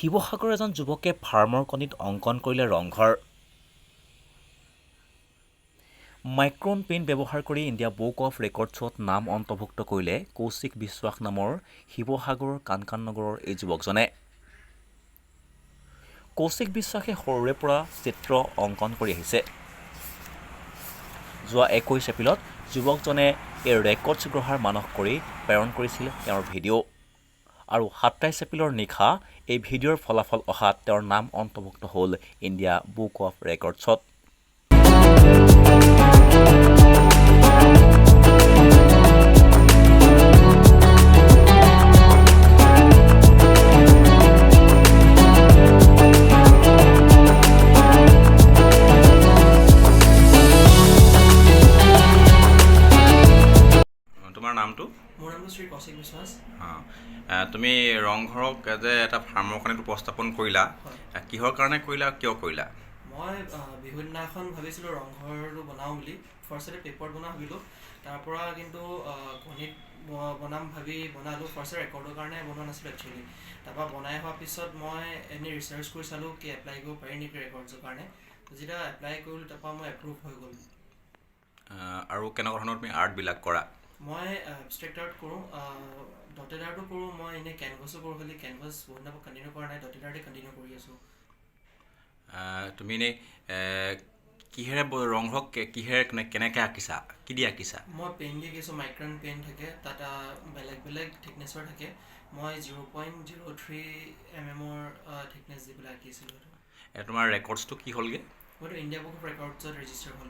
শিৱসাগৰৰ এজন যুৱকে ফাৰ্মৰ কণীত অংকন কৰিলে ৰংঘৰ। মাইক্ৰন পেইণ্ট ব্যৱহাৰ কৰি ইণ্ডিয়া বুক অফ ৰেকৰ্ডছত নাম অন্তৰ্ভুক্ত কৰিলে কৌশিক বিশ্বাস নামৰ শিৱসাগৰৰ কানকান নগৰৰ এই যুৱকজনে। কৌশিক বিশ্বাসে সৰুৰে পৰা চিত্ৰ অংকন কৰি আহিছে। যোৱা 21 এপ্ৰিলত যুৱকজনে এই ৰেকৰ্ডছ গঢ়াৰ মানস কৰি প্ৰেৰণ কৰিছিল তেওঁৰ ভিডিঅ'। আৰু 27 এপ্ৰিলৰ নিশা এই ভিডিঅ'ৰ ফলাফল অহাত তেওঁৰ নাম অন্তৰ্ভুক্ত হ'ল ইণ্ডিয়া বুক অফ ৰেকৰ্ডছত। তোমাৰ নামটো? মোৰ নামটো শ্ৰী কৌশিক বিশ্বাস। তুমি ৰংঘৰক যে এটা ফাৰ্মৰ কাৰণে উপস্থাপন কৰিলা, কিহৰ কাৰণে কৰিলা, কিয় কৰিলা? মই বিহুৰ দিনাখন ভাবিছিলোঁ ৰংঘৰটো বনাওঁ বুলি। ফাৰ্ষ্টতে পেপাৰত বনাওঁ ভাবিলোঁ, তাৰপৰা কিন্তু কণীত বনাম ভাবি বনালোঁ। ফাৰ্ষ্টে ৰেকৰ্ডৰ কাৰণে বনোৱা নাছিলোঁ একচুৱেলি। তাৰপৰা বনাই হোৱাৰ পিছত মই এনেই ৰিচাৰ্চ কৰি চালোঁ কি এপ্লাই কৰিব পাৰি নেকি ৰেকৰ্ডছৰ কাৰণে। যেতিয়া এপ্লাই কৰিলোঁ তাৰপৰা মই এপ্ৰুভ হৈ গ'ল। আৰু কেনেকুৱা ধৰণৰ তুমি আৰ্টবিলাক কৰা? মই এবষ্ট্ৰেক্ট আৰ্ট কৰোঁ, ডটেড আৰ্টো কৰোঁ, মই এনেই কেনভাছো কৰোঁ। খালি কেনভাছ বহুত দিনৰ পৰা কণ্টিনিউ কৰা নাই, ডটেড আৰ্টে কণ্টিনিউ কৰি আছোঁ। তুমি এনেই কিহেৰে ৰংঘৰক কেনেকৈ আঁকিছা, কি দি আঁকিছা? মই পেইণ্ট দি আঁকিছোঁ, মাইক্ৰন পেইণ্ট থাকে, তাত বেলেগ বেলেগ থিকনেছৰ থাকে। মই 0.03 mm থিকনেছ দি পেলাই আঁকিছিলোঁ। তোমাৰ ৰেকৰ্ডছটো কি হ'লগৈ? মইতো ইণ্ডিয়া বুক অফ ৰেকৰ্ডছত ৰেজিষ্টাৰ হ'ল।